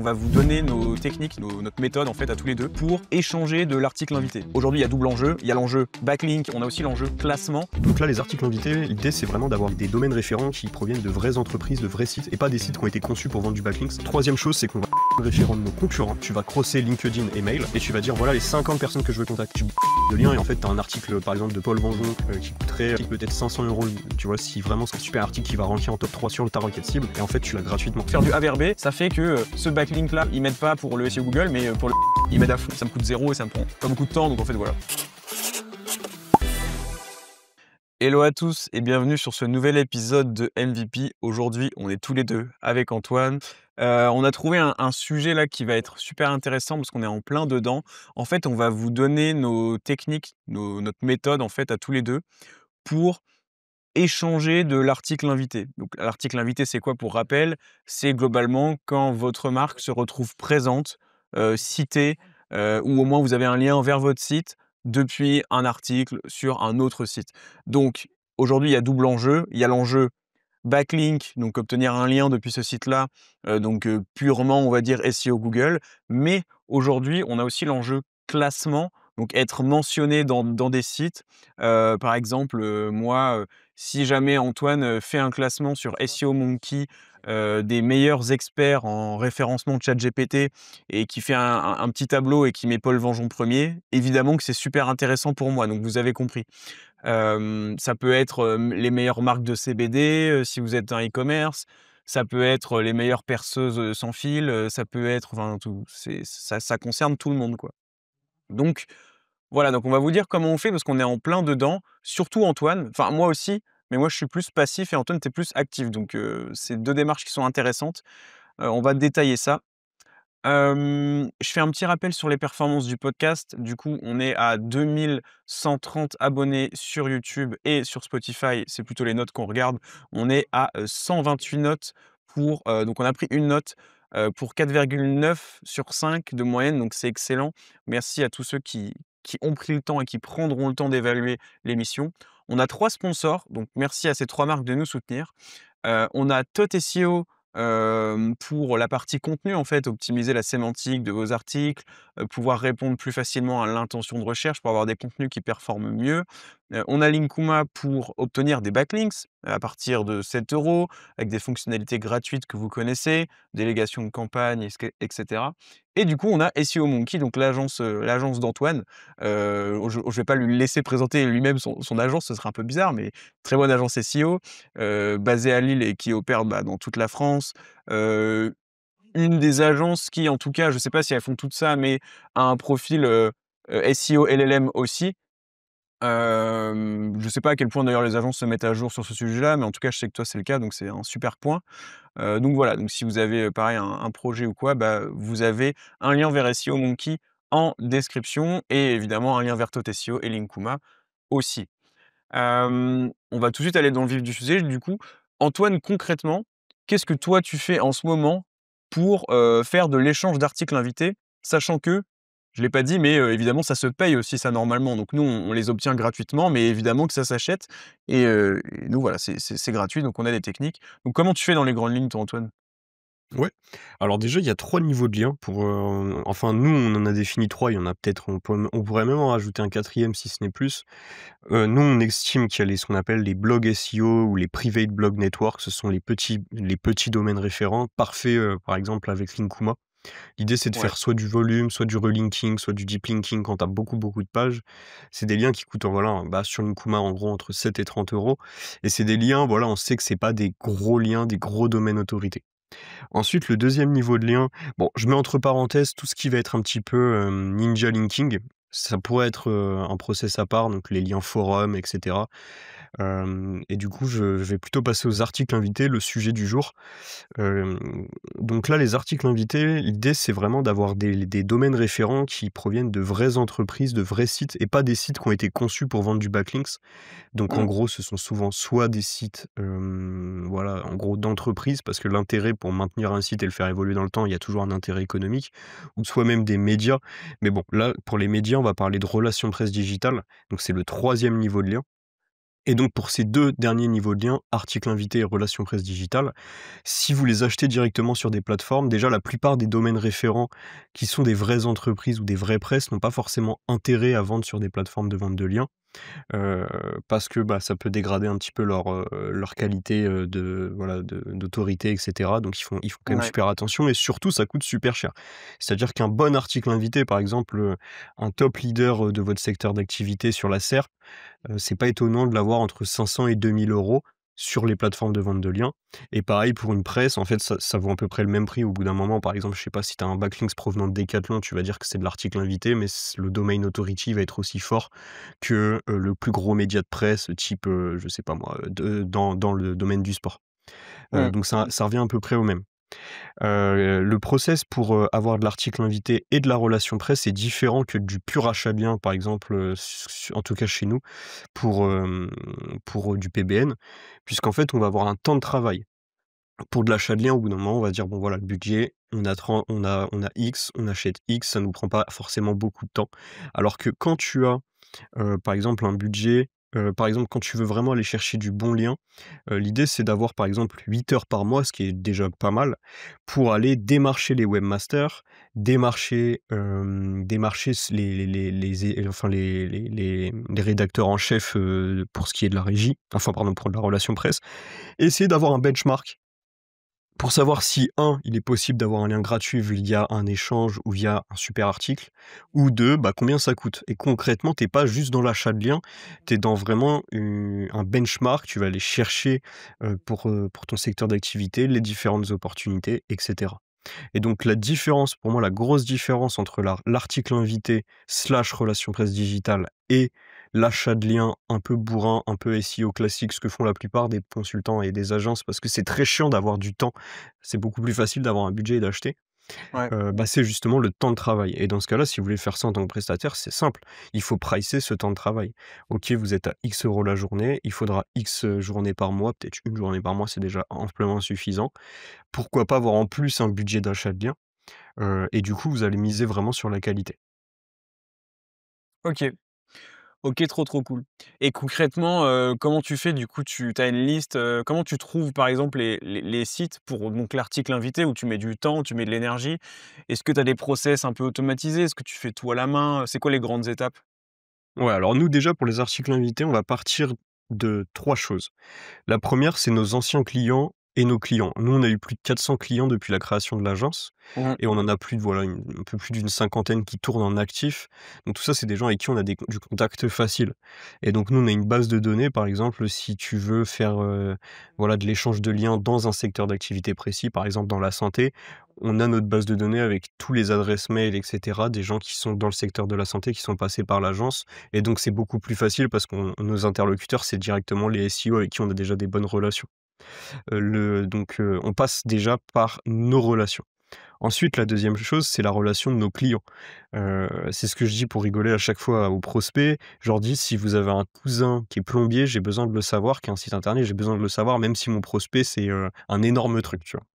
va vous donner nos techniques, notre méthode en fait à tous les deux pour échanger de l'article invité. Aujourd'hui, il y a double enjeu. Il y a l'enjeu backlink, on a aussi l'enjeu classement. Donc là, les articles invités, l'idée c'est vraiment d'avoir des domaines référents qui proviennent de vraies entreprises, de vrais sites et pas des sites qui ont été conçus pour vendre du backlinks. Troisième chose, c'est qu'on va référents de nos concurrents. Tu vas crosser LinkedIn et mail et tu vas dire voilà les 50 personnes que je veux contacter. Tu de lien et en fait tu as un article par exemple de Paul Venjon qui coûterait peut-être 500 €, tu vois, si vraiment c'est un super article qui va ranker en top 3 sur ta requête cible et en fait tu l'as gratuitement. Faire du A-B, ça fait que ce backlink là, il m'aide pas pour le SEO Google, mais pour le il m'aide à fond. Ça me coûte zéro et ça me prend pas beaucoup de temps, donc en fait voilà. Hello à tous et bienvenue sur ce nouvel épisode de MVP. Aujourd'hui, on est tous les deux avec Antoine. On a trouvé un sujet là qui va être super intéressant parce qu'on est en plein dedans. En fait, on va vous donner nos techniques, notre méthode en fait à tous les deux pour échanger de l'article invité. Donc l'article invité, c'est quoi pour rappel? C'est globalement quand votre marque se retrouve présente, citée, ou au moins vous avez un lien vers votre site depuis un article sur un autre site. Donc aujourd'hui, il y a double enjeu. Il y a l'enjeu backlink, donc obtenir un lien depuis ce site-là, purement, on va dire, SEO Google. Mais aujourd'hui, on a aussi l'enjeu classement, donc être mentionné dans des sites. Par exemple, moi, si jamais Antoine fait un classement sur SEO Monkey, des meilleurs experts en référencement de ChatGPT et qui fait un petit tableau et qui met Paul Venjon premier, évidemment que c'est super intéressant pour moi, donc vous avez compris. Ça peut être, les meilleures marques de CBD, si vous êtes un e-commerce. Ça peut être les meilleures perceuses, sans fil, ça peut être enfin tout. Ça concerne tout le monde, quoi. Donc voilà, donc on va vous dire comment on fait parce qu'on est en plein dedans, surtout Antoine. Enfin moi aussi, mais moi je suis plus passif et Antoine, tu es plus actif. Donc c'est 2 démarches qui sont intéressantes. On va détailler ça. Je fais un petit rappel sur les performances du podcast. Du coup, on est à 2 130 abonnés sur YouTube et sur Spotify, c'est plutôt les notes qu'on regarde. On est à 128 notes pour, donc on a pris une note, pour 4,9 sur 5 de moyenne, donc c'est excellent. Merci à tous ceux qui ont pris le temps et qui prendront le temps d'évaluer l'émission. On a 3 sponsors, donc merci à ces 3 marques de nous soutenir. On a Tot SEO, pour la partie contenu, en fait, optimiser la sémantique de vos articles, pouvoir répondre plus facilement à l'intention de recherche pour avoir des contenus qui performent mieux. On a Linkuma pour obtenir des backlinks à partir de 7 € avec des fonctionnalités gratuites que vous connaissez, délégation de campagne et cetera. Et du coup, on a SEO Monkey, donc l'agence d'Antoine. Je vais pas lui laisser présenter lui-même son agence, ce serait un peu bizarre, mais très bonne agence SEO, basée à Lille et qui opère, dans toute la France. Une des agences qui, en tout cas, je ne sais pas si elles font toutes ça, mais a un profil, SEO LLM aussi. Je ne sais pas à quel point d'ailleurs les agences se mettent à jour sur ce sujet-là, mais en tout cas, je sais que toi, c'est le cas, donc c'est un super point. Donc voilà, donc si vous avez, pareil un projet ou quoi, vous avez un lien vers SEO Monkey en description et évidemment un lien vers Tot SEO et Linkuma aussi. On va tout de suite aller dans le vif du sujet, du coup. Antoine, concrètement, qu'est-ce que toi tu fais en ce moment pour, faire de l'échange d'articles invités? Sachant que, je l'ai pas dit, mais, évidemment ça se paye aussi ça normalement. Donc nous on les obtient gratuitement, mais évidemment que ça s'achète et nous voilà, c'est gratuit, donc on a des techniques. Donc comment tu fais dans les grandes lignes toi, Antoine? Ouais. Alors déjà, il y a 3 niveaux de liens pour, enfin nous on en a défini 3, il y en a peut-être on pourrait même en rajouter un quatrième si ce n'est plus. Nous on estime qu'il y a ce qu'on appelle les blogs SEO ou les private blog networks, ce sont les petits domaines référents parfaits, par exemple avec Linkuma. L'idée c'est de Ouais. faire soit du volume, soit du relinking, soit du deep linking quand tu as beaucoup, beaucoup de pages. C'est des liens qui coûtent, voilà, sur Linkuma en gros entre 7 et 30 € et c'est des liens, voilà, on sait que c'est pas des gros liens, des gros domaines autorités. Ensuite, le deuxième niveau de lien, bon, je mets entre parenthèses tout ce qui va être un petit peu, ninja linking. Ça pourrait être, un process à part, donc les liens forums et cetera. Et du coup, je vais plutôt passer aux articles invités, le sujet du jour. Hem, donc là, les articles invités, l'idée, c'est vraiment d'avoir des domaines référents qui proviennent de vraies entreprises, de vrais sites et pas des sites qui ont été conçus pour vendre du backlinks. Donc en Mmh. gros, ce sont souvent soit des sites, voilà, en gros d'entreprises parce que l'intérêt pour maintenir un site et le faire évoluer dans le temps, il y a toujours un intérêt économique ou soit même des médias. Mais bon, là, pour les médias, on va parler de relations presse digitale, donc c'est le troisième niveau de lien. Et donc pour ces 2 derniers niveaux de lien, articles invités et relations presse digitale, si vous les achetez directement sur des plateformes, déjà la plupart des domaines référents qui sont des vraies entreprises ou des vraies presses n'ont pas forcément intérêt à vendre sur des plateformes de vente de liens. Heu, Parce que, bah, ça peut dégrader un petit peu leur qualité, de voilà, d'autorité et cetera. Donc ils font quand même Ouais. super attention et surtout ça coûte super cher. C'est-à-dire qu'un bon article invité, par exemple, un top leader, de votre secteur d'activité sur la SERP, c'est pas étonnant de l'avoir entre 500 et 2 000 € sur les plateformes de vente de liens et pareil pour une presse, en fait, ça vaut à peu près le même prix au bout d'un moment. Par exemple, je sais pas si tu as un backlinks provenant de Decathlon, tu vas dire que c'est de l'article invité, mais le domain authority va être aussi fort que, le plus gros média de presse type, je sais pas moi, dans le domaine du sport. Mmh. Donc ça revient à peu près au même. Le process pour, avoir de l'article invité et de la relation presse est différent que du pur achat de lien, par exemple, en tout cas chez nous, pour du PBN, puisqu'en fait, on va avoir un temps de travail. Pour de l'achat de lien, au bout d'un moment, on va dire: «Bon voilà, le budget, on a X, on achète X», ça nous prend pas forcément beaucoup de temps. Alors que quand tu as par exemple, un budget, par exemple, quand tu veux vraiment aller chercher du bon lien, l'idée, c'est d'avoir, par exemple, 8 heures par mois, ce qui est déjà pas mal, pour aller démarcher les webmasters, démarcher enfin les rédacteurs en chef, pour ce qui est de la régie, enfin pardon, pour de la relation presse. Essayer d'avoir un benchmark pour savoir si un, il est possible d'avoir un lien gratuit via un échange ou via un super article, ou 2, bah, combien ça coûte? Et concrètement, t'es pas juste dans l'achat de liens, tu es dans vraiment un benchmark, tu vas aller chercher, pour ton secteur d'activité, les différentes opportunités et cetera. Et donc la différence, pour moi, la grosse différence entre l'article invité slash relation presse digitale et l'achat de liens un peu bourrin, un peu SEO classique, ce que font la plupart des consultants et des agences, parce que c'est très chiant d'avoir du temps. C'est beaucoup plus facile d'avoir un budget et d'acheter. Ouais. Bah, c'est justement le temps de travail et dans ce cas-là, si vous voulez faire ça en tant que prestataire, c'est simple. Il faut pricer ce temps de travail. OK, vous êtes à X € la journée, il faudra X, journées par mois, peut-être une journée par mois, c'est déjà amplement suffisant. Pourquoi pas avoir en plus un budget d'achat de biens? Et du coup, vous allez miser vraiment sur la qualité. OK. OK, trop, trop cool. Et concrètement, comment tu fais du coup? Tu as une liste, comment tu trouves par exemple les sites pour donc l'article invité où tu mets du temps, tu mets de l'énergie? Est-ce que tu as des process un peu automatisés? Est-ce que tu fais tout à la main? C'est quoi les grandes étapes? Ouais, alors nous déjà pour les articles invités, on va partir de 3 choses. La première, c'est nos anciens clients et nos clients. Nous, on a eu plus de 400 clients depuis la création de l'agence Mmh. et on en a plus de voilà, un peu plus d'une cinquantaine qui tournent en actif. Donc tout ça, c'est des gens avec qui on a du contact facile et donc nous, on a une base de données, par exemple, si tu veux faire, voilà, de l'échange de liens dans un secteur d'activité précis, par exemple dans la santé, on a notre base de données avec tous les adresses mail et cetera, des gens qui sont dans le secteur de la santé, qui sont passés par l'agence et donc c'est beaucoup plus facile parce qu'on nos interlocuteurs, c'est directement les SEO avec qui on a déjà des bonnes relations. On passe déjà par nos relations. Ensuite, la deuxième chose, c'est la relation de nos clients. C'est ce que je dis pour rigoler à chaque fois aux prospects. Je leur dis: «Si vous avez un cousin qui est plombier, j'ai besoin de le savoir, qui a un site internet, j'ai besoin de le savoir, même si mon prospect, c'est, un énorme truc», tu vois?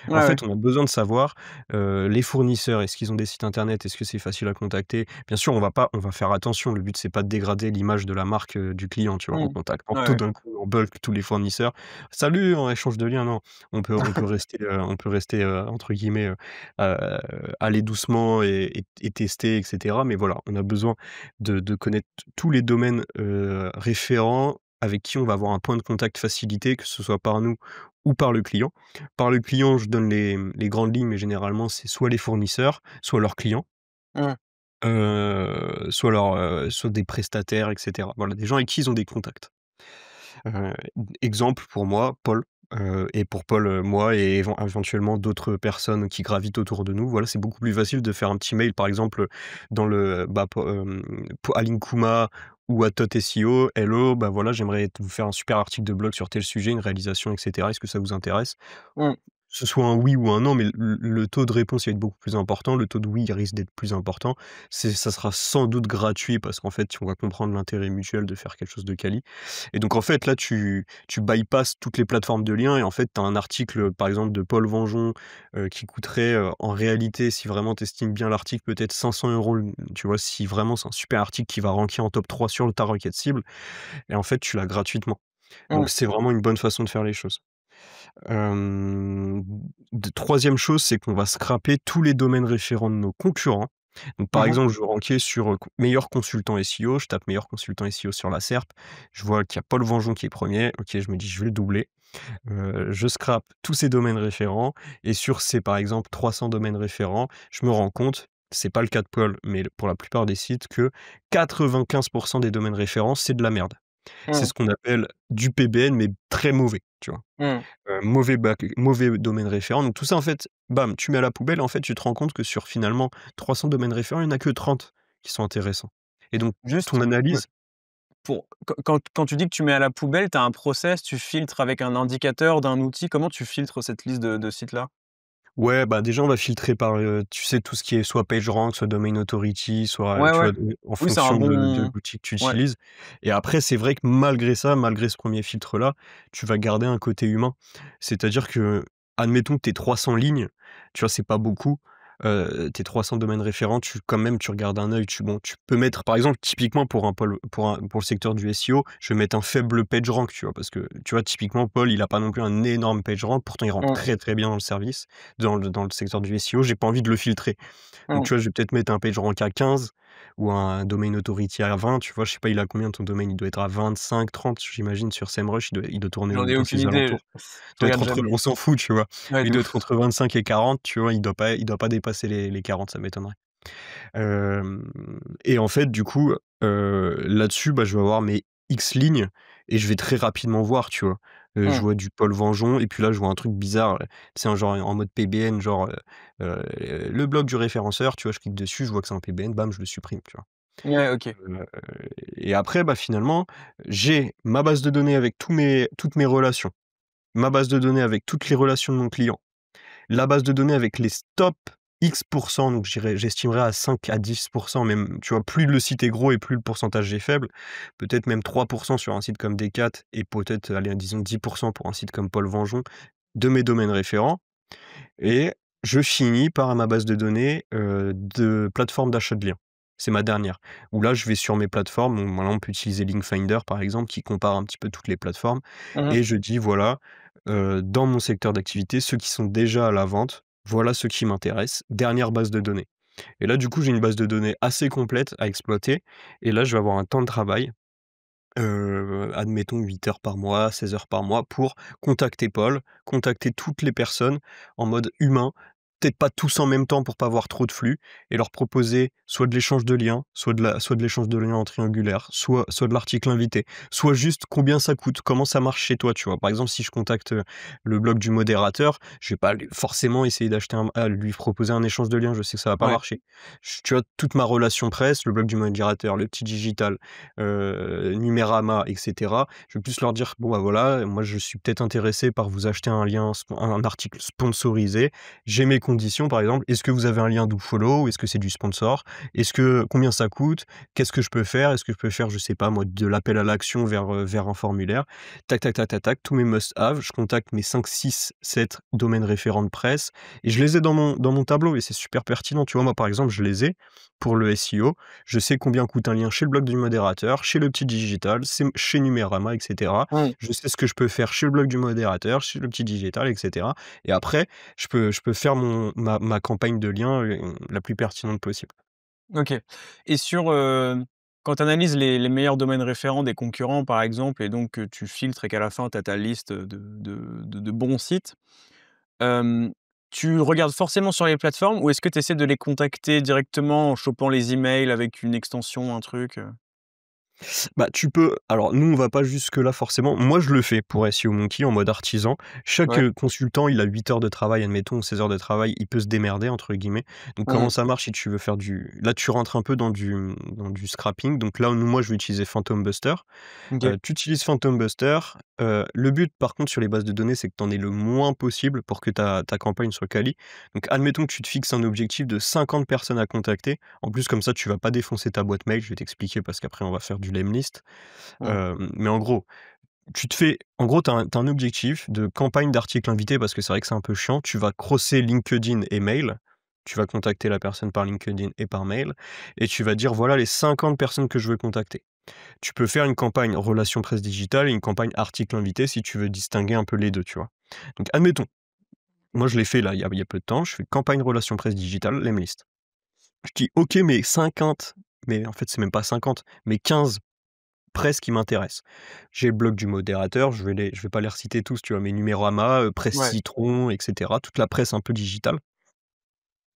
Ouais, En ouais. fait, on a besoin de savoir, les fournisseurs, est-ce qu'ils ont des sites internet? Est-ce que c'est facile à contacter? Bien sûr, on va faire attention, le but c'est pas de dégrader l'image de la marque, du client, tu vois? En Mmh. contactant Ouais, tout ouais. d'un coup en bulk tous les fournisseurs. «Salut, en échange de liens», non. On peut rester, entre guillemets, aller doucement et tester et cetera. Mais voilà, on a besoin de connaître tous les domaines, référents avec qui on va avoir un point de contact facilité, que ce soit par nous ou par le client. Par le client, je donne les grandes lignes, mais généralement, c'est soit les fournisseurs, soit leurs clients, Mmh. soit des prestataires et cetera. Voilà, des gens avec qui ils ont des contacts. Heu, Exemple pour moi, Paul, et pour Paul, moi et éventuellement d'autres personnes qui gravitent autour de nous. Voilà, c'est beaucoup plus facile de faire un petit mail, par exemple, dans le bah, po à Linkuma ou à Tot SEO: «Hello, bah, voilà, j'aimerais vous faire un super article de blog sur tel sujet, une réalisation et cetera. Est-ce que ça vous intéresse?» Mmh. ce soit un oui ou un non, mais le taux de réponse, il va être beaucoup plus important. Le taux de oui, il risque d'être plus important. Ça sera sans doute gratuit parce qu'en fait, on va comprendre l'intérêt mutuel de faire quelque chose de quali et donc en fait, là, tu bypasses toutes les plateformes de liens et en fait, tu as un article, par exemple, de Paul Venjon, qui coûterait, en réalité, si vraiment tu estimes bien l'article, peut-être 500 €, tu vois? Si vraiment c'est un super article qui va ranker en top 3 sur ta requête cible et en fait, tu l'as gratuitement. Mmh. Donc c'est vraiment une bonne façon de faire les choses. Hem, d 3 chose, c'est qu'on va scraper tous les domaines référents de nos concurrents. Donc par Mmh mh. exemple, je veux ranker sur, meilleur consultant SEO, je tape meilleur consultant SEO sur la SERP, je vois qu'il y a Paul Venjon qui est premier. OK, je me dis: «Je vais le doubler». Je scrape tous ces domaines référents et sur ces, par exemple, 300 domaines référents, je me rends compte, c'est pas le cas de Paul, mais pour la plupart des sites, que 95 des domaines référents, c'est de la merde. C'est Mmh. ce qu'on appelle du PBN, mais très mauvais, tu vois? Mmh. Mauvais domaine référent, donc tout ça, en fait, bam, tu mets à la poubelle, en fait, tu te rends compte que sur finalement 300 domaines référents, il y en a que 30 qui sont intéressants et donc Juste, ton analyse pour quand tu dis que tu mets à la poubelle, tu as un process, tu filtres avec un indicateur d'un outil. Comment tu filtres cette liste de sites-là? ouais, bah, déjà, on va filtrer par, tu sais, tout ce qui est soit PageRank, soit Domain Authority, soit, Ouais, tu ouais. vois, en Oui, c'est un fonction de bon l'outil que tu ouais. utilises et après, c'est vrai que malgré ça, malgré ce premier filtre-là, tu vas garder un côté humain. C'est-à-dire que, admettons que tu 300 lignes, tu vois, c'est pas beaucoup, tes 300 domaines référents, quand même, tu regardes un œil, tu peux mettre, par exemple, typiquement pour le secteur du SEO, je vais mettre un faible PageRank, tu vois? Parce que, tu vois, typiquement, Paul, il a pas non plus un énorme PageRank, pourtant il rentre Mmh. très, très bien dans le service, dans le secteur du SEO, j'ai pas envie de le filtrer. Donc Mmh. tu vois, je vais peut-être mettre un PageRank à 15 ou un Domain Authority à 20, tu vois? Je sais pas, il a combien ton domaine? Il doit être à 25-30, j'imagine, sur SEMrush, il doit tourner J'en ai dans aucune ces idée. alentours. Il Je doit être regarde entre jamais. on s'en fout, tu vois? Ouais, Il de doit être ouf. entre 25 et 40, tu vois? Il doit pas dépasser les 40, ça m'étonnerait. Hem et en fait, du coup, là-dessus, bah, je vais avoir mes X lignes et je vais très rapidement voir, tu vois? Je Mmh. vois du Paul Venjon et puis là, je vois un truc bizarre, c'est un genre en mode PBN, genre, le blog du référenceur, tu vois? Je clique dessus, je vois que c'est un PBN, bam, je le supprime, tu vois? Ouais, OK. Heu et après, bah, finalement, j'ai ma base de données avec toutes mes relations, ma base de données avec toutes les relations de mon client, la base de données avec les top X donc j'estimerais à 5 à 10 même, tu vois? Plus le site est gros et plus le pourcentage est faible, peut-être même 3 sur un site comme Decat et peut-être, allez, disons 10 pour un site comme Paul Venjon, de mes domaines référents et je finis par ma base de données, de plateforme d'achat de liens. C'est ma dernière, où là, je vais sur mes plateformes, donc maintenant on peut utiliser Linkfinder par exemple, qui compare un petit peu toutes les plateformes Mmh mh. et je dis: «Voilà, dans mon secteur d'activité, ceux qui sont déjà à la vente, voilà ceux qui m'intéressent, dernière base de données» et là, du coup, j'ai une base de données assez complète à exploiter et là, je vais avoir un temps de travail, admettons 8 heures par mois, 16 heures par mois pour contacter Paul, contacter toutes les personnes en mode humain, peut-être pas tous en même temps pour pas avoir trop de flux et leur proposer soit de l'échange de liens, soit de l'échange de liens en triangulaire, soit de l'article invité, soit juste combien ça coûte, comment ça marche chez toi, tu vois? Par exemple, si je contacte, le blog du modérateur, je vais pas lui forcément essayer lui proposer un échange de liens, je sais que ça va pas Ouais. marcher. Tu vois, toute ma relation presse, le blog du modérateur, le petit digital, Numérama et cetera. Je vais plus leur dire: «Bon, bah, voilà, moi je suis peut-être intéressé par vous acheter un article sponsorisé. J'ai mes conditions, par exemple. Est-ce que vous avez un lien follow? Est-ce que c'est du sponsor? Est-ce que combien ça coûte? Qu'est-ce que je peux faire? Est-ce que je peux faire, je sais pas moi, de l'appel à l'action vers un formulaire?» Tac, tac, tac, tac, tac, tous mes must have. Je contacte mes 5, 6, 7 domaines référents de presse et je les ai dans mon tableau et c'est super pertinent. Tu vois, moi, par exemple, je les ai pour le SEO. Je sais combien coûte un lien chez le blog du modérateur, chez le petit digital, chez Numérama et cetera. Mmh. Je sais ce que je peux faire chez le blog du modérateur, chez le petit digital et cetera et après je peux faire ma campagne de liens, la plus pertinente possible. OK et sur, quand tu analyses les meilleurs domaines référents des concurrents, par exemple et donc que tu filtres et qu'à la fin tu as ta liste, de bons sites, hem, tu regardes forcément sur les plateformes ou est-ce que tu essaies de les contacter directement en chopant les emails avec une extension, un truc? Bah, tu peux alors nous, on va pas jusque-là forcément. Moi, je le fais pour SEO Monkey en mode artisan. Chaque, Ouais. consultant, il a 8 heures de travail, admettons, ou 16 heures de travail, il peut se «démerder» entre guillemets. Donc comment Mmh. ça marche si tu veux faire du là, tu rentres un peu dans du scrapping. Donc là, moi, je vais utiliser Phantom Buster. OK. Tu utilises Phantom Buster, le but par contre sur les bases de données, c'est que tu en aies le moins possible pour que ta campagne soit quali. Donc admettons que tu te fixes un objectif de 50 personnes à contacter. En plus comme ça, tu vas pas défoncer ta boîte mail, je vais t'expliquer parce qu'après on va faire du lame list. Mmh. Mais en gros, tu as un objectif de campagne d'articles invités parce que c'est vrai que c'est un peu chiant. Tu vas crosser LinkedIn et mail. Tu vas contacter la personne par LinkedIn et par mail et tu vas dire: «Voilà les 50 personnes que je veux contacter». Tu peux faire une campagne relation presse digitale et une campagne article invité si tu veux distinguer un peu les 2, tu vois? Donc admettons, moi je l'ai fait là, il y a peu de temps, je fais campagne relation presse digitale, lemlist. Je dis: «OK, mais 50», mais en fait c'est même pas 50, mais 15 presses qui m'intéressent. J'ai le blog du modérateur, je vais pas les reciter tous, tu vois? Mais Numérama, Presse Ouais. Citron et cetera, toute la presse un peu digitale.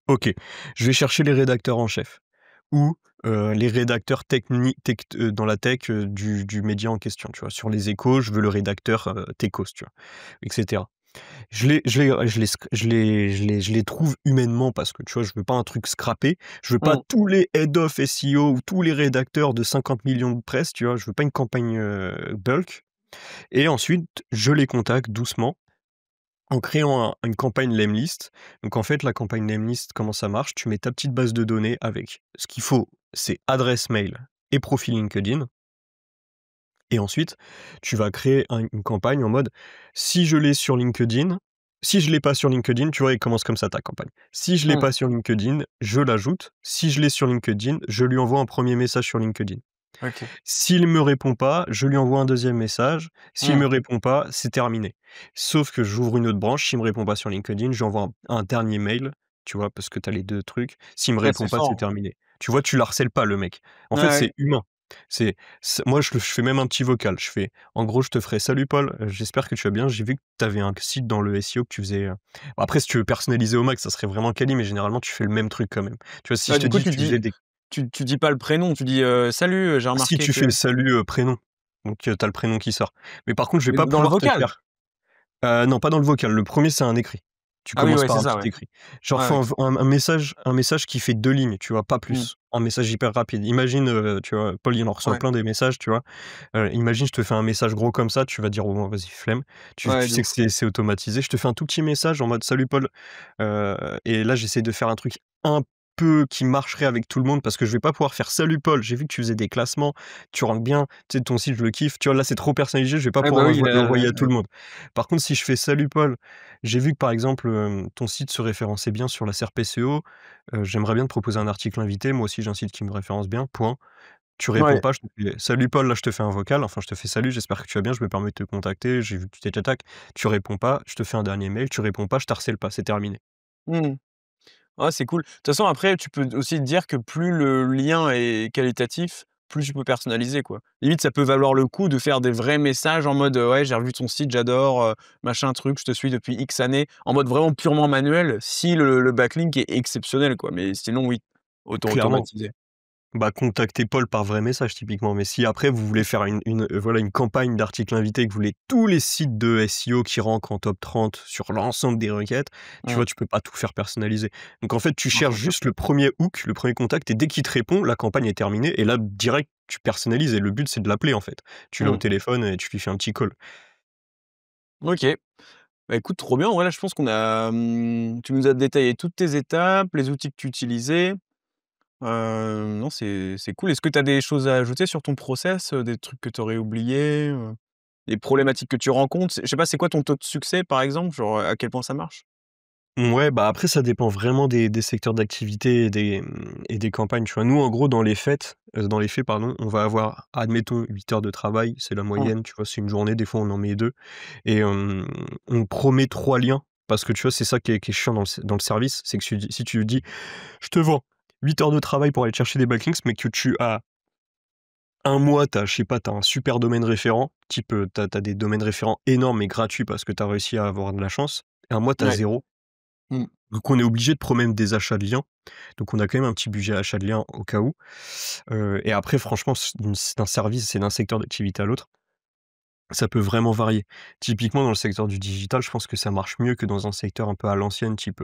OK, je vais chercher les rédacteurs en chef ou les rédacteurs dans la tech, du média en question, tu vois? Sur Les Échos, je veux le rédacteur, techos, tu vois? Et cetera. Je les trouve humainement parce que, tu vois, je veux pas un truc scrappé. Je veux pas Mmh. tous les head of SEO ou tous les rédacteurs de 50 millions de presse, tu vois? Je veux pas une campagne, bulk et ensuite je les contacte doucement en créant une campagne Lemlist. Donc en fait, la campagne Lemlist, comment ça marche? Tu mets ta petite base de données avec ce qu'il faut, c'est adresse mail et profil LinkedIn et ensuite, tu vas créer une campagne en mode: si je l'ai sur LinkedIn si je l'ai pas sur LinkedIn, tu vois, elle commence comme ça ta campagne. Si je l'ai Mmh. pas sur LinkedIn, je l'ajoute. Si je l'ai sur LinkedIn, je lui envoie un premier message sur LinkedIn. OK. S'il me répond pas, je lui envoie un deuxième message. S'il Mmh. me répond pas, c'est terminé. Sauf que j'ouvre une autre branche, s'il me répond pas sur LinkedIn, j'envoie un dernier mail, tu vois? Parce que tu as les 2 trucs. S'il me Ouais, répond c'est pas, c'est fort. terminé. Tu vois? Tu le harcèles pas le mec. En Ouais, fait, ouais. c'est humain. Moi je fais même un petit vocal. Je fais en gros, je te ferai: «Salut Paul, j'espère que tu vas bien. J'ai vu que tu avais un site dans le SEO que tu faisais», bon après si tu veux personnaliser au max, ça serait vraiment quali, mais généralement tu fais le même truc quand même. Tu vois? Si Bah, je te du coup, dis que tu tu dis faisais des tu dis pas le prénom, tu dis, «Salut, j'ai si remarqué tu fais que» le salut, prénom, donc tu as le prénom qui sort. Mais par contre, je vais mais pas dans le pouvoir te vocal? faire non, pas dans le vocal. Le premier c'est un écrit. Tu Ah oui, commences ouais, par c'est un ça, petit ouais. écrit. Genre, Ouais, faut ouais. un message qui fait 2 lignes, tu vois? Pas Mmh. plus. Un message hyper rapide. Imagine, tu vois, Paul, il en reçoit Ouais. plein des messages, tu vois? Imagine, je te fais un message gros comme ça, tu vas dire: «Oh bon, vas-y, flemme». Tu Ouais, de sais que ouf. c'est automatisé. Je te fais un tout petit message en mode: «Salut Paul», heu et là, j'essaie de faire un truc un peu qui marcherait avec tout le monde parce que je vais pas pouvoir faire: «Salut Paul, j'ai vu que tu faisais des classements, tu ranques bien, tu sais, ton site, je le kiffe». Tu vois, là, c'est trop personnalisé, je vais pas Ouais, pouvoir bah, oui, l'envoyer à tout ouais. le monde. Par contre, si je fais: «Salut Paul, j'ai vu que par exemple, ton site se référençait bien sur la SERP SEO, j'aimerais bien te proposer un article invité. Moi aussi, j'ai un site qui me référence bien, point». Tu réponds Ouais. pas, je te fais: «Salut Paul», là, je te fais un vocal, enfin, je te fais: «Salut, j'espère que tu vas bien, je me permets de te contacter, j'ai vu que tu t'étais tac». Tu réponds pas, je te fais un dernier mail, tu réponds pas, je t'harcèle pas, c'est terminé. Mmh. Ah, c'est cool. De toute façon, après, tu peux aussi te dire que plus le lien est qualitatif, plus tu peux personnaliser, quoi. Limite, ça peut valoir le coup de faire des vrais messages en mode, «Ouais, j'ai revu ton site, j'adore, machin truc, je te suis depuis X années», en mode vraiment purement manuel, si le backlink est exceptionnel, quoi. Mais sinon, oui, Clairement. automatisé. Bah, contactez Paul par vrai message typiquement, mais si après vous voulez Mmh. faire voilà une campagne d'articles invités, que vous voulez tous les sites de SEO qui rankent en top 30 sur l'ensemble des requêtes, tu Mmh. vois, tu peux pas tout faire personnaliser. Donc en fait, tu Non, cherches c'est sûr. juste le premier hook, le premier contact et dès qu'il te répond, la campagne est terminée et là direct tu personnalises et le but c'est de l'appeler en fait. Tu l'as au Mmh. téléphone et tu lui fais un petit call. OK. Bah, écoute, trop bien. Ouais, là, je pense qu'on a, tu nous as détaillé toutes tes étapes, les outils que tu utilisais. Non, c'est cool. Est-ce que tu as des choses à ajouter sur ton process, des trucs que tu aurais oubliés, des problématiques que tu rencontres? Je sais pas, c'est quoi ton taux de succès, par exemple? Genre, à quel point ça marche? Ouais, bah, après ça dépend vraiment des secteurs d'activité et des campagnes, tu vois? Nous, en gros, dans les faits, pardon, on va avoir, admettons, 8 heures de travail, c'est la Mmh. moyenne, tu vois? C'est une journée, des fois on en met 2 et on promet 3 liens parce que, tu vois, c'est ça qui est chiant dans le service, c'est que si tu dis: «Je te vends 8 heures de travail pour aller te chercher des backlinks», mais que tu as un mois, je sais pas, tu as un super domaine référent, type, tu as des domaines référents énormes et gratuits parce que tu as réussi à avoir de la chance et un mois, tu as Ouais. 0. Mmh. Donc on est obligé de promettre des achats de liens Donc on a quand même un petit budget achat de liens au cas où. Et après franchement d'un service c'est d'un secteur d'activité à l'autre, ça peut vraiment varier. Typiquement dans le secteur du digital, je pense que ça marche mieux que dans un secteur un peu à l'ancienne, type,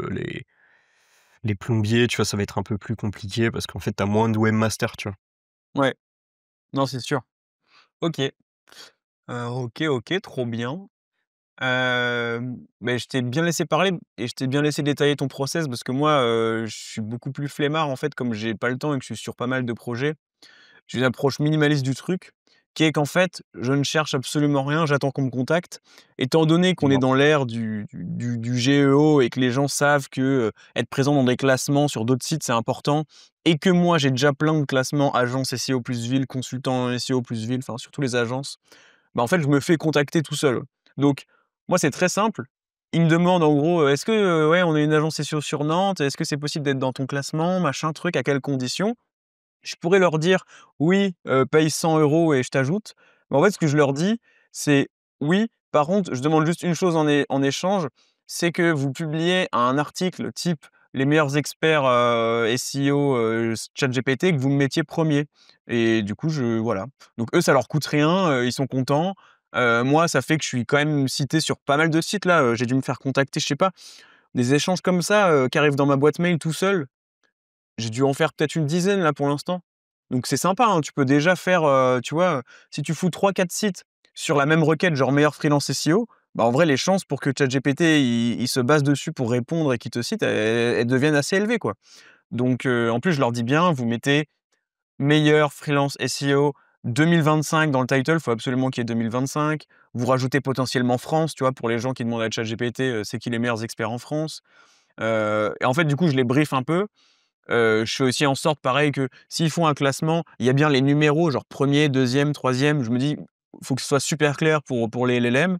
les plombiers, tu vois? Ça va être un peu plus compliqué parce qu'en fait, tu as moins de webmasters, tu vois? Ouais, non, c'est sûr. OK. OK, OK, trop bien. Beh, je t'ai bien laissé parler et je t'ai bien laissé détailler ton process parce que moi, je suis beaucoup plus flemmard, en fait, comme j'ai pas le temps et que je suis sur pas mal de projets. J'ai une approche minimaliste du truc, qui est qu'en fait, je ne cherche absolument rien, j'attends qu'on me contacte. Étant donné qu'on est Bon. dans l'ère du GEO et que les gens savent que, être présent dans des classements sur d'autres sites, c'est important et que moi, j'ai déjà plein de classements agences SEO plus ville, consultant SEO plus ville, enfin surtout les agences, bah, en fait, je me fais contacter tout seul. Donc moi, c'est très simple. Ils me demandent en gros, «Est-ce que, ouais, on est une agence SEO sur Nantes, est-ce que c'est possible d'être dans ton classement?» machin truc, «À quelles conditions?» Je pourrais leur dire: «Oui, paye 100 € et je t'ajoute». Mais en fait, ce que je leur dis, c'est: «Oui, par contre, je demande juste une chose en échange, c'est que vous publiez un article type "Les meilleurs experts, SEO, ChatGPT", que vous me mettiez premier. Et du coup, voilà. Donc eux, ça leur coûte rien, ils sont contents. Moi, ça fait que je suis quand même cité sur pas mal de sites là, j'ai dû me faire contacter, je sais pas, des échanges comme ça, qui arrivent dans ma boîte mail tout seul. J'ai dû en faire peut-être une dizaine là pour l'instant. Donc c'est sympa, hein, tu peux déjà faire, tu vois, si tu fous 3 4 sites sur la même requête, genre meilleur freelance SEO, bah, en vrai les chances pour que ChatGPT il se base dessus pour répondre et qu'il te cite, elles deviennent assez élevées, quoi. Donc en plus je leur dis bien, vous mettez meilleur freelance SEO 2025 dans le title, il faut absolument qu'il y ait 2025. Vous rajoutez potentiellement France, tu vois, pour les gens qui demandent à ChatGPT, c'est qui les meilleurs experts en France? Et en fait du coup je les briefe un peu. Je fais aussi en sorte pareil que s'ils font un classement, il y a bien les numéros, genre premier, deuxième, troisième. Je me dis: «Faut que ce soit super clair pour les LLM».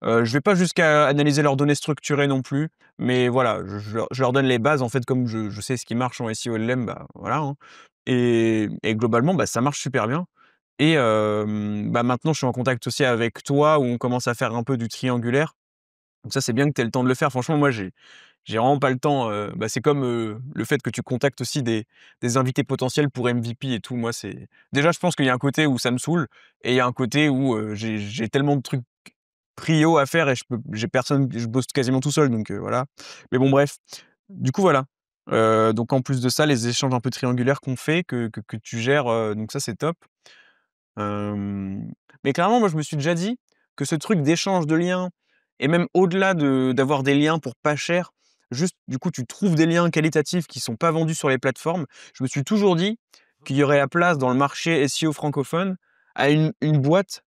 Je vais pas jusqu'à analyser leurs données structurées non plus, mais voilà, je leur donne les bases en fait comme je sais ce qui marche en SEO LLM, bah, voilà, hein. Et globalement, bah, ça marche super bien. Et bah, maintenant je suis en contact aussi avec toi où on commence à faire un peu du triangulaire. Donc ça, c'est bien que tu aies le temps de le faire. Franchement, moi, j'ai vraiment pas le temps, bah, c'est comme, le fait que tu contactes aussi des invités potentiels pour MVP et tout. Moi, c'est déjà, je pense qu'il y a un côté où ça me saoule et il y a un côté où, j'ai tellement de trucs prio à faire et j'ai personne, je bosse quasiment tout seul donc voilà. Mais bon, bref. Du coup, voilà. Donc en plus de ça, les échanges un peu triangulaires qu'on fait, que tu gères, donc ça, c'est top. Mais clairement, moi, je me suis déjà dit que ce truc d'échange de liens et même au-delà d'avoir des liens pour pas cher, juste, du coup, tu trouves des liens qualitatifs qui sont pas vendus sur les plateformes. Je me suis toujours dit qu'il y aurait la place dans le marché SEO francophone à une boîte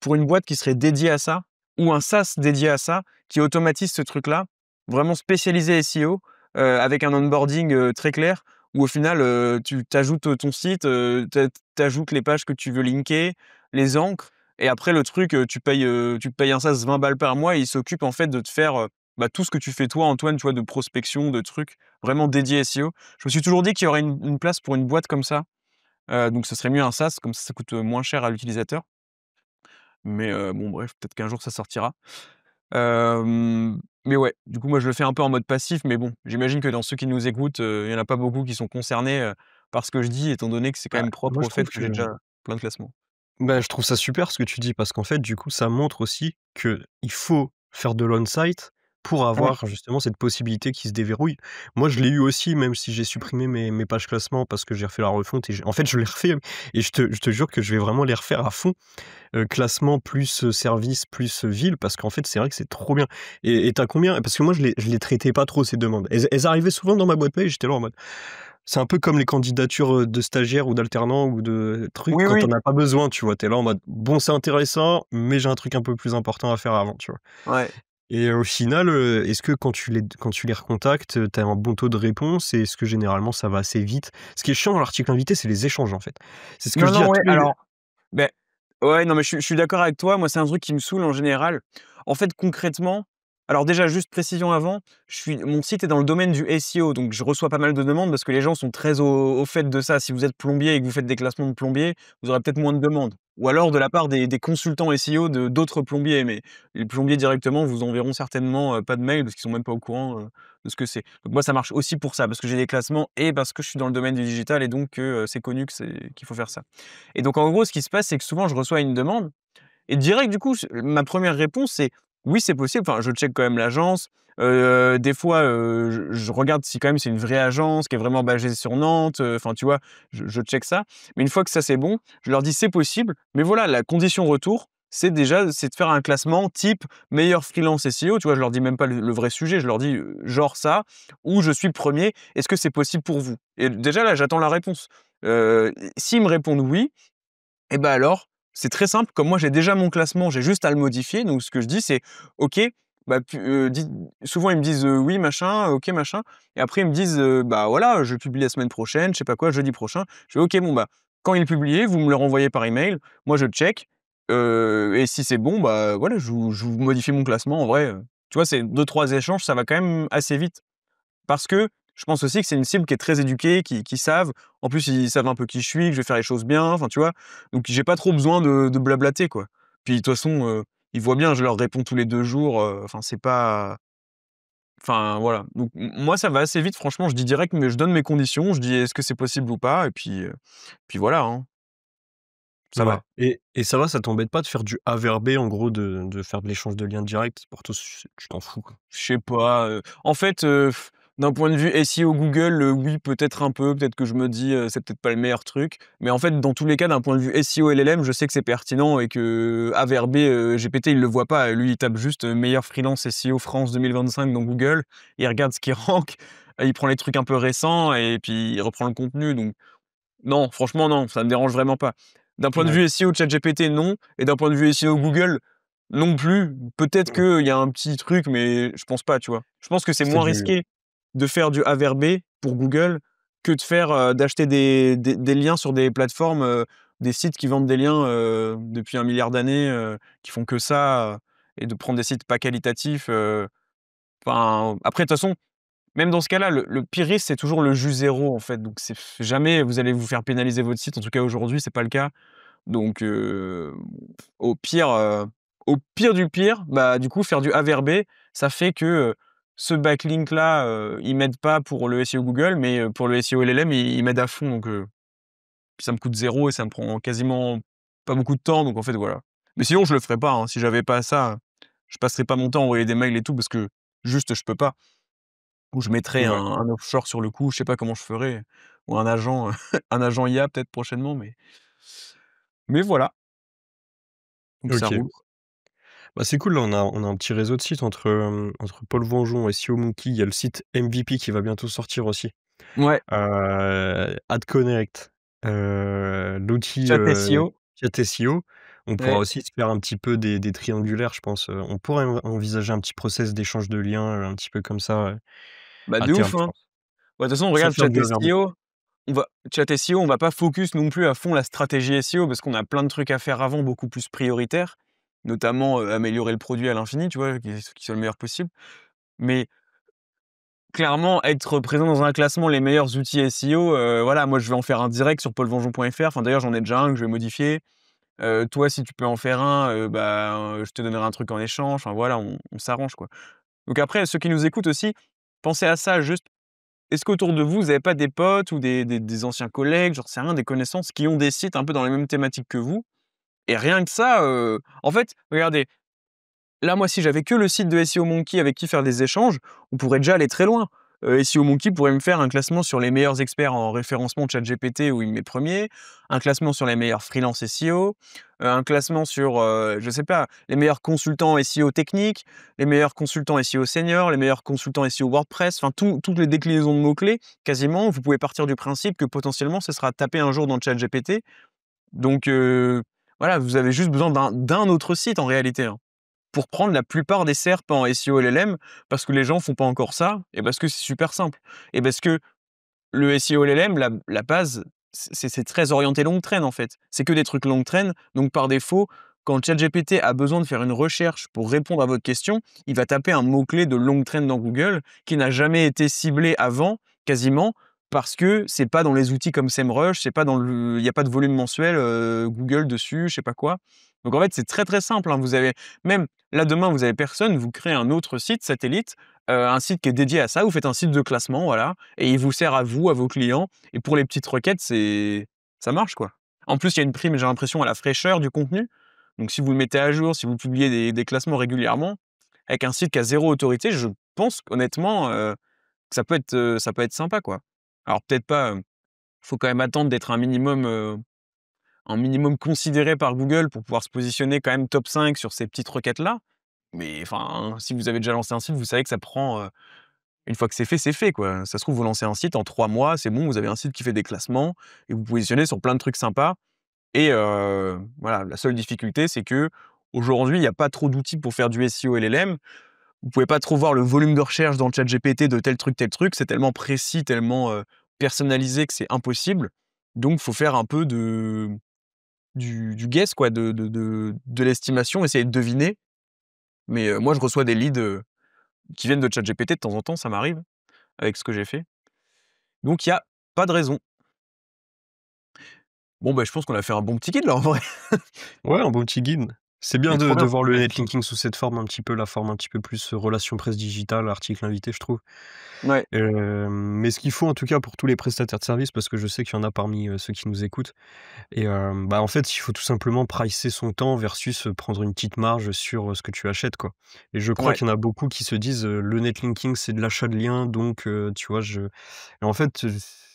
pour une boîte qui serait dédiée à ça ou un SaaS dédié à ça, qui automatise ce truc-là, vraiment spécialisé SEO, avec un onboarding, très clair où au final, tu t'ajoutes, ton site, tu ajoutes les pages que tu veux linker, les encres et après le truc, tu payes un SaaS 20 balles par mois et il s'occupe en fait de te faire, bah, tout ce que tu fais toi Antoine, tu vois? De prospection, de trucs vraiment dédiés SEO. Je me suis toujours dit qu'il y aurait une place pour une boîte comme ça, donc ce serait mieux un SaaS, comme ça coûte, moins cher à l'utilisateur. Mais bon bref, peut-être qu'un jour ça sortira. Mais ouais, du coup moi je le fais un peu en mode passif, mais bon, j'imagine que dans ceux qui nous écoutent, il y en a pas beaucoup qui sont concernés, par ce que je dis, étant donné que c'est quand Bah, même moi propre je au fait trouve que que j'ai déjà plein de classements. bah, je trouve ça super ce que tu dis parce qu'en fait, du coup, ça montre aussi qu'il faut faire de l'on-site pour Ouais, avoir justement cette possibilité qui se déverrouille. Moi, je l'ai eu aussi, même si j'ai supprimé mes pages classement parce que j'ai refait la refonte et en fait, je l'ai refait et je te jure que je vais vraiment les refaire à fond. Classement plus, service plus, ville parce qu'en fait, c'est vrai que c'est trop bien et tu combien parce que moi, je les traitais pas trop ces demandes. Elles arrivaient souvent dans ma boîte mail, j'étais là en mode c'est un peu comme les candidatures, de stagiaires ou d'alternants ou de trucs oui, quand oui, on as pas besoin, tu vois? Tu es là en mode: «Bon, c'est intéressant, mais j'ai un truc un peu plus important à faire avant», tu vois? ouais. Et au final, est-ce que quand tu les recontactes, tu as un bon taux de réponse et est-ce que généralement ça va assez vite? Ce qui est chiant dans l'article invité, c'est les échanges, en fait. C'est ce que Non, je dis non, à ouais, tous les alors, beh, ouais, non, mais je suis d'accord avec toi. Moi, c'est un truc qui me saoule en général. En fait, concrètement, Alors déjà, juste précision avant, mon site est dans le domaine du SEO, donc je reçois pas mal de demandes parce que les gens sont très au fait de ça. Si vous êtes plombier et que vous faites des classements de plombier, vous aurez peut-être moins de demandes. Ou alors de la part des consultants SEO de d'autres plombiers, mais les plombiers directement vous enverront certainement, pas de mail parce qu'ils sont même pas au courant, de ce que c'est. Donc moi, ça marche aussi pour ça, parce que j'ai des classements et parce que je suis dans le domaine du digital et donc que, c'est connu qu'il faut faire ça. Et donc en gros, ce qui se passe, c'est que souvent je reçois une demande et direct, du coup, ma première réponse, c'est: «Oui, c'est possible». Enfin, je check quand même l'agence. Des fois, je regarde si quand même c'est une vraie agence qui est vraiment basée sur Nantes, enfin, tu vois? Je check ça. Mais une fois que ça, c'est bon, je leur dis: «C'est possible, mais voilà, la condition retour, c'est de faire un classement type meilleur freelance SEO». Tu vois? Je leur dis même pas le vrai sujet, je leur dis, genre ça, ou je suis le premier. Est-ce que c'est possible pour vous? Et déjà là, j'attends la réponse. S'ils me répondent oui, et bah, alors, c'est très simple, comme moi j'ai déjà mon classement, j'ai juste à le modifier. Donc ce que je dis c'est: «OK, bah, dites». Souvent ils me disent: «Oui, machin, OK, machin», et après ils me disent: «Bah, voilà, je publie la semaine prochaine, je sais pas quoi, jeudi prochain». Je fais: «OK, bon, bah, quand il est publié, vous me le renvoyez par email, moi je check, et si c'est bon, bah, voilà, je vous modifie mon classement». En vrai, tu vois, c'est deux trois échanges, ça va quand même assez vite. Parce que je pense aussi que c'est une cible qui est très éduquée, qui savent. En plus, ils savent un peu qui je suis, que je vais faire les choses bien, enfin, tu vois? Donc j'ai pas trop besoin de blablater, quoi. Puis de toute façon, ils voient bien, je leur réponds tous les 2 jours, enfin, c'est pas, enfin, voilà. Donc moi, ça va assez vite, franchement, je dis direct, mais je donne mes conditions, je dis: «Est-ce que c'est possible ou pas?» Et puis voilà, hein, ça Ouais, va. et ça va, ça t'embête pas de faire du A vers B, en gros, de faire de l'échange de liens directs? Pour toi, c tu t'en fous, quoi? Je sais pas, en fait, d'un point de vue SEO Google, oui, peut-être un peu, peut-être que je me dis, c'est peut-être pas le meilleur truc. Mais en fait, dans tous les cas, d'un point de vue SEO LLM, je sais que c'est pertinent et que A vers B, GPT, il le voit pas. Lui, il tape juste, meilleur freelance SEO France 2025 dans Google. Il regarde ce qui rank, il prend les trucs un peu récents et puis il reprend le contenu. Donc non, franchement non, ça me dérange vraiment pas. D'un point de vue D'accord. SEO ChatGPT, non, et d'un point de vue SEO Google, non plus. Peut-être Mmh. qu'il y a un petit truc, mais je pense pas, tu vois? Je pense que c'est C'est moins du risqué de faire du A vers B pour Google que de faire, d'acheter des liens sur des plateformes, des sites qui vendent des liens, depuis 1 milliard d'années, qui font que ça, et de prendre des sites pas qualitatifs, enfin, après de toute façon, même dans ce cas-là, le pire risque, c'est toujours le jus zéro, en fait. Donc c'est jamais vous allez vous faire pénaliser votre site. En tout cas, aujourd'hui, c'est pas le cas. Donc au pire, au pire du pire, bah, du coup, faire du A vers B, ça fait que, ce backlink-là, il m'aide pas pour le SEO Google, mais pour le SEO LLM, il m'aide à fond. Donc puis ça me coûte zéro et ça me prend quasiment pas beaucoup de temps. Donc en fait, voilà. Mais sinon, je le ferais pas, hein. Si j'avais pas ça, je passerais pas mon temps à envoyer des mails et tout parce que juste, je peux pas. Ou je mettrais un Ouais, un offshore sur le coup, je sais pas comment je ferais, ou un agent, un agent IA peut-être prochainement, mais voilà, donc ça OK. roule. Bah, c'est cool, là, on a un petit réseau de sites entre, entre Paul Vengeon et SEO Monkey. Il y a le site MVP qui va bientôt sortir aussi. Ouais, AdConnect, l'outil, chat SEO, Chat SEO. On pourra ouais, aussi se faire un petit peu des triangulaires, je pense, on pourrait envisager un petit process d'échange de liens, un petit peu comme ça, bah, à de terme, ouf, je hein. pense. Bah, de toute façon, Sans regarde faire chat du A vers B. SEO, chat SEO, on va pas focus non plus à fond la stratégie SEO parce qu'on a plein de trucs à faire avant, beaucoup plus prioritaires, notamment, améliorer le produit à l'infini, tu vois? Qui soit le meilleur possible. Mais clairement, être présent dans un classement les meilleurs outils SEO, voilà, moi je vais en faire un direct sur paulvengeon.fr. Enfin d'ailleurs, j'en ai déjà un que je vais modifier. Toi, si tu peux en faire un, bah, je te donnerai un truc en échange. Enfin voilà, on s'arrange, quoi. Donc après, ceux qui nous écoutent aussi, pensez à ça juste. Est-ce qu'autour de vous, vous avez pas des potes ou des anciens collègues, j'en sais rien, des connaissances qui ont des sites un peu dans les mêmes thématiques que vous? Et rien que ça, en fait, regardez, là, moi, si j'avais que le site de SEO Monkey avec qui faire des échanges, on pourrait déjà aller très loin. SEO Monkey pourrait me faire un classement sur les meilleurs experts en référencement ChatGPT où il me met premier, un classement sur les meilleurs freelance SEO, un classement sur, je sais pas, les meilleurs consultants SEO techniques, les meilleurs consultants SEO seniors, les meilleurs consultants SEO WordPress, enfin toutes les déclinaisons de mots-clés, quasiment. Vous pouvez partir du principe que potentiellement ce sera tapé un jour dans ChatGPT. Donc voilà, vous avez juste besoin d'un autre site en réalité, hein, pour prendre la plupart des SERP en SEO LLM, parce que les gens font pas encore ça, et parce que c'est super simple. Et parce que le SEO LLM, la base, c'est très orienté longue traîne en fait. C'est que des trucs longue traîne, donc par défaut, quand ChatGPT a besoin de faire une recherche pour répondre à votre question, il va taper un mot-clé de longue traîne dans Google qui n'a jamais été ciblé avant, quasiment, parce que c'est pas dans les outils comme SEMrush, c'est pas dans le il y a pas de volume mensuel, Google dessus, je sais pas quoi. Donc en fait, c'est très, très simple, hein. Vous avez même là, demain, vous avez personne, vous créez un autre site satellite, un site qui est dédié à ça. Vous faites un site de classement, voilà, et il vous sert à vous, à vos clients et pour les petites requêtes, ça marche, quoi. En plus, il y a une prime, j'ai l'impression, à la fraîcheur du contenu. Donc si vous le mettez à jour, si vous publiez des classements régulièrement, avec un site qui a 0 autorité, je pense qu'honnêtement, que ça peut être sympa, quoi. Alors peut-être pas, faut quand même attendre d'être un minimum considéré par Google pour pouvoir se positionner quand même top 5 sur ces petites requêtes-là. Mais enfin, si vous avez déjà lancé un site, vous savez que ça prend, une fois que c'est fait, quoi. Ça se trouve, vous lancez un site en 3 mois, c'est bon, vous avez un site qui fait des classements et vous vous positionnez sur plein de trucs sympas et voilà, la seule difficulté, c'est qu'aujourd'hui, il n'y a pas trop d'outils pour faire du SEO LLM. Vous pouvez pas trop voir le volume de recherche dans le ChatGPT de tel truc. C'est tellement précis, tellement, personnalisé que c'est impossible. Donc faut faire un peu du guess, quoi, de l'estimation, essayer de deviner. Mais moi, je reçois des leads, qui viennent de ChatGPT de temps en temps, ça m'arrive, avec ce que j'ai fait. Donc il y a pas de raison. Bon, bah, je pense qu'on a fait un bon petit guide là, en vrai. Ouais, un beau petit guide. C'est bien Mais trop de bien, voir le franchement. netlinking sous cette forme un petit peu, la forme un petit peu plus, relation presse digitale, article invité, je trouve. Ouais, Mais ce qu'il faut en tout cas pour tous les prestataires de services, parce que je sais qu'il y en a parmi, ceux qui nous écoutent et bah, en fait, il faut tout simplement pricer son temps versus, prendre une petite marge sur, ce que tu achètes, quoi. Et je crois ouais, qu'il y en a beaucoup qui se disent, «Le netlinking, c'est de l'achat de liens, donc tu vois, je» et en fait,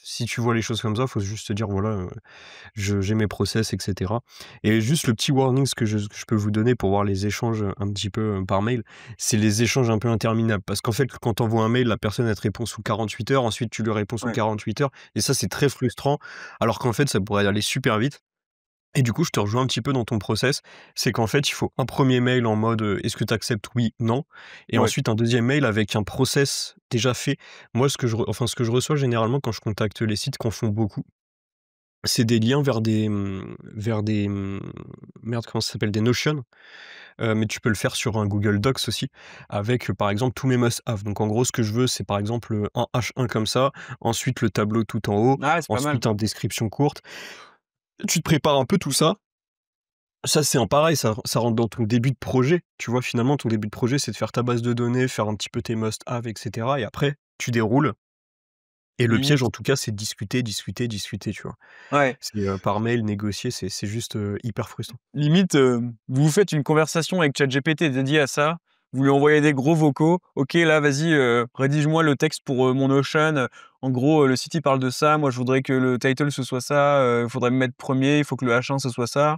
si tu vois les choses comme ça, faut juste te dire: «Voilà, je j'ai mes process et cetera» et juste le petit warning ce que je peux vous donner pour voir les échanges, un petit peu, par mail, c'est les échanges un peu interminables. Parce qu'en fait, quand tu envoies un mail, la personne, elle te répond sous 48 heures, ensuite tu lui réponds sous ouais. 48 heures et ça, c'est très frustrant, alors qu'en fait, ça pourrait aller super vite et du coup, je te rejoins un petit peu dans ton process. C'est qu'en fait, il faut un premier mail en mode, «Est-ce que tu acceptes? Oui, non» et Ouais, ensuite un deuxième mail avec un process déjà fait. Moi, ce que je reçois généralement quand je contacte les sites qu'on font beaucoup, c'est des liens vers des merde, comment ça s'appelle? Des Notion, mais tu peux le faire sur un Google Docs aussi avec, par exemple, tous mes must have. Donc en gros, ce que je veux, c'est par exemple, un H1 comme ça, ensuite le tableau tout en haut, ah, c'est pas mal. ensuite une description courte. Tu te prépares un peu tout ça. Ça, c'est en pareil, ça rentre dans ton début de projet. Tu vois, finalement, ton début de projet, c'est de faire ta base de données, faire un petit peu tes must have et cetera et après, tu déroules et le piège, Limite en tout cas, c'est de discuter, discuter, discuter, tu vois? ouais. C'est, par mail, négocier, c'est juste, hyper frustrant. Limite, vous faites une conversation avec ChatGPT dédiée à ça. Vous lui envoyez des gros vocaux. «OK, là, vas-y, rédige-moi le texte pour, mon Notion, en gros, le site, il parle de ça. Moi, je voudrais que le title, ce soit ça, il faudrait me mettre premier. Il faut que le H1, ce soit ça»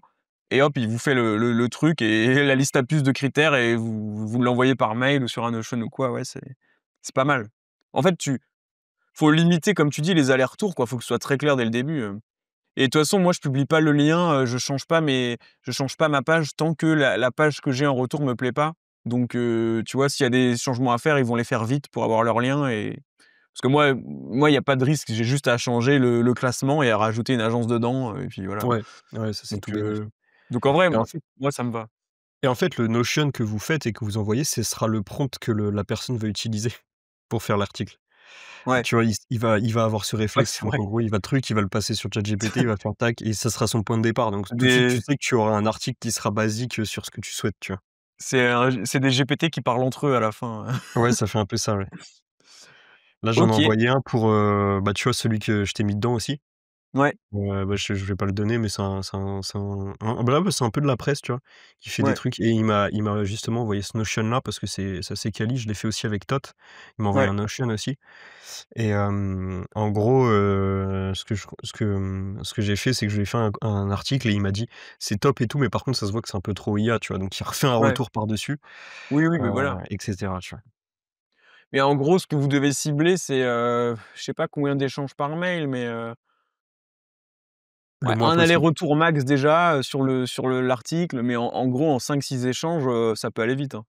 et hop, il vous fait le truc et la liste à puce de critères et vous l'envoyez par mail ou sur un Notion ou quoi. Ouais, c'est pas mal. En fait, faut limiter, comme tu dis, les allers-retours, quoi. Faut que ce soit très clair dès le début, et de toute façon, moi, je publie pas le lien, je change pas ma page tant que la page que j'ai en retour me plaît pas. Donc tu vois, s'il y a des changements à faire, ils vont les faire vite pour avoir leur lien et parce que moi, il y a pas de risque, j'ai juste à changer le classement et à rajouter une agence dedans, et puis voilà. Ouais, ouais, ça, c'est Donc tout bénef heu, donc en vrai, et en fait moi, ça me va. le Notion que vous faites et que vous envoyez, ce sera le prompt que le la personne va utiliser pour faire l'article. Ouais, Tu vois, il va avoir ce ouais, réflexe, c'est donc vrai. en gros, il va le passer sur ChatGPT, il va faire tac et ça sera son point de départ, donc tout de suite, tu Des sais que tu auras un article qui sera basique, sur ce que tu souhaites, tu vois? c'est des GPT qui parlent entre eux à la fin. Ouais, ça fait un peu ça, ouais. Là, j'en ai OK, envoyé un pour, bah, tu vois, celui que je t'ai mis dedans aussi. ouais, Bah, je vais pas le donner, mais bah, là, c'est un peu de la presse, tu vois? Qui fait des ouais, trucs et il m'a justement envoyé ce Notion-là parce que c'est assez quali. Je l'ai fait aussi avec Tot. Il m'a envoyé ouais, un Notion aussi et en gros, ce que j'ai fait, c'est que je lui ai fait un article et il m'a dit: «C'est top et tout, mais par contre, ça se voit que c'est un peu trop IA», tu vois? Donc il refait un ouais. retour par-dessus, Oui, oui, mais voilà. et cetera, tu vois? Mais en gros, ce que vous devez cibler, c'est, je sais pas combien d'échanges par mail, mais, Le ouais, moins un possible. aller-retour max déjà, sur l'article, mais en gros, en 5-6 échanges, ça peut aller vite, hein.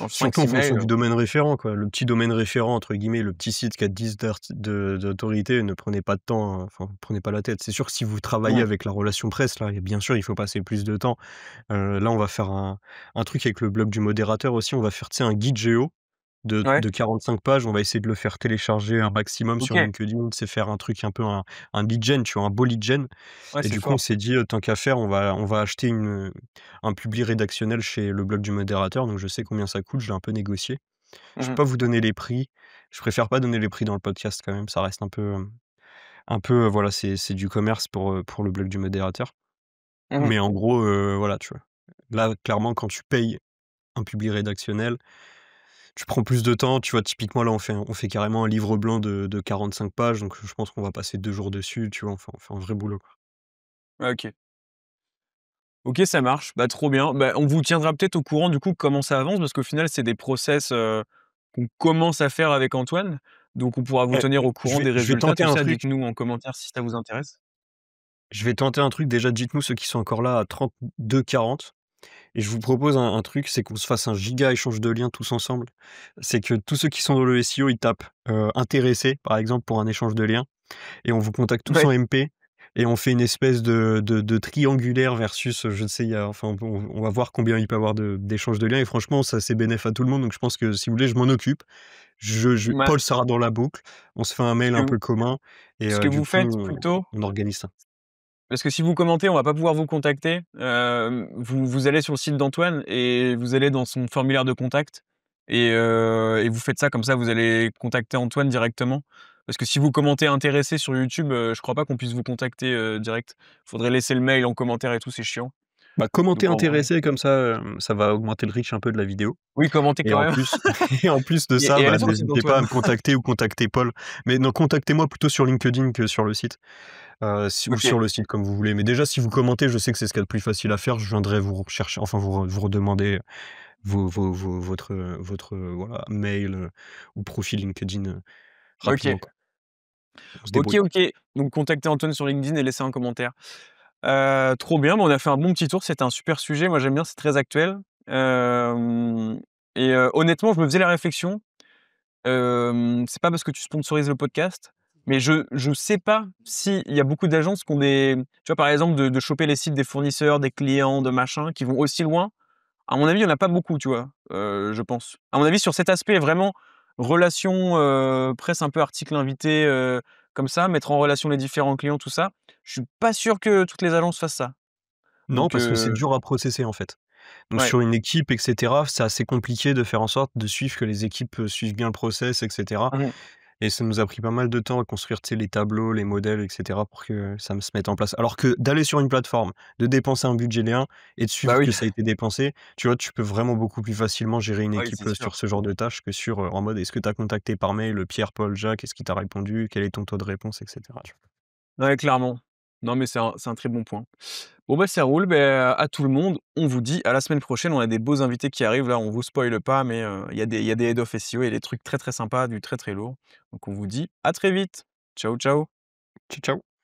En Surtout 5-6 en fonction mails, du domaine référent, quoi. Le petit domaine référent entre guillemets, le petit site qui a 10 d'autorité, ne prenez pas de temps, enfin, prenez pas la tête. C'est sûr que si vous travaillez mmh, avec la relation presse, là, et bien sûr, il faut passer plus de temps. Là, on va faire un truc avec le blog du modérateur aussi, on va faire, tu sais, un guide géo ouais, de 45 pages. On va essayer de le faire télécharger un maximum sur OK, LinkedIn, c'est faire un truc un peu un lead gen, tu vois? Un beau lead gen. ouais, Et c'est du coup, on fort. s'est dit, tant qu'à faire, on va acheter un publi rédactionnel chez le blog du modérateur, donc je sais combien ça coûte, je l'ai un peu négocié. Je peux Mmh pas vous donner les prix, je préfère pas donner les prix dans le podcast quand même, ça reste voilà, c'est du commerce pour le blog du modérateur. mh. Mais en gros, voilà, tu vois? Là, clairement, quand tu payes un publi rédactionnel, tu prends plus de temps, tu vois? Typiquement, là, on fait carrément un livre blanc de 45 pages, donc je pense qu'on va passer 2 jours dessus, tu vois? On fait un vrai boulot, quoi. Ouais, OK. OK, ça marche. Bah, trop bien. Bah, on vous tiendra peut-être au courant du coup comment ça avance parce qu'au final, c'est des process, qu'on commence à faire avec Antoine. Donc on pourra vous Eh, tenir au je courant vais des je vais résultats, tenter tout un ça. truc. Dites-nous en commentaire si ça vous intéresse. Déjà dites-nous ceux qui sont encore là à 32-40 et je vous propose un truc, c'est qu'on se fasse un giga échange de liens tous ensemble. C'est que tous ceux qui sont dans le SEO, ils tapent, «intéressé» par exemple pour un échange de liens et on vous contacte tous Ouais, en MP et on fait une espèce de triangulaire versus, je ne sais, il y a enfin on va voir combien il peut y avoir d'échanges de liens et franchement ça c'est bénef à tout le monde donc je pense que si vous voulez je m'en occupe. bah, Paul sera dans la boucle, on se fait un ce mail que un vous peu commun et ce que du vous coup faites plutôt. on organise ça. Parce que si vous commentez, on va pas pouvoir vous contacter. Vous allez sur le site d'Antoine et vous allez dans son formulaire de contact et vous faites ça, comme ça vous allez contacter Antoine directement. Parce que si vous commentez intéressé sur YouTube, je crois pas qu'on puisse vous contacter, direct. Faudrait laisser le mail en commentaire et tout, c'est chiant. Bah, commentez Donc en vrai intéressé comme ça, ça va augmenter le reach un peu de la vidéo oui, commentez et quand en même plus et en plus de ça, et allez bah, sur le site n'hésitez pas à d'Antoine. me contacter ou contacter Paul. Mais non, contactez-moi plutôt sur LinkedIn que sur le site, ou OK. sur le site comme vous voulez. Mais déjà si vous commentez, je sais que c'est ce qu'il y a de plus facile à faire, je viendrai vous rechercher, enfin vous redemander votre, voilà, mail, ou profil LinkedIn, rapidement OK. quoi. On se OK, débrouille. OK. Donc contactez Antoine sur LinkedIn et laissez un commentaire. Trop bien, bah, on a fait un bon petit tour, c'était un super sujet. Moi, j'aime bien, c'est très actuel. Hem Honnêtement, je me faisais la réflexion, c'est pas parce que tu sponsorises le podcast, mais je sais pas s'il y a beaucoup d'agences qui ont des tu vois, par exemple, de choper les sites des fournisseurs, des clients, de machin, qui vont aussi loin. À mon avis, il y en a pas beaucoup, tu vois? Je pense. À mon avis, sur cet aspect vraiment relation, presse un peu article invité, comme ça, mettre en relation les différents clients, tout ça, je suis pas sûr que toutes les agences fassent ça. Non, Donc parce que c'est dur à processer en fait. Donc ouais. sur une équipe et cetera, c'est assez compliqué de faire en sorte de suivre que les équipes, suivent bien le process et cetera Mmh. et ça nous a pris pas mal de temps à construire, tu sais, les tableaux, les modèles et cetera pour que ça me se mette en place. Alors que d'aller sur une plateforme, de dépenser un budget L1 et de Bah suivre oui. que ça a été dépensé, tu vois, tu peux vraiment beaucoup plus facilement gérer une Ah oui, équipe, c'est sur sûr. ce genre de tâches que sur, en mode: «Est-ce que tu as contacté par mail, Pierre, Paul, Jacques? Est-ce qu'il t'a répondu? Quel est ton taux de réponse?» et cetera, tu vois? Ouais, clairement. Non, mais c'est un très bon point. Bon, bah, ça roule. Beh, à tout le monde, on vous dit à la semaine prochaine. On a des beaux invités qui arrivent là, on vous spoile pas, mais il y a des head of SEO, il y a des trucs très, très sympas, du très, très lourd. Donc on vous dit à très vite. Ciao, ciao. Ciao, ciao.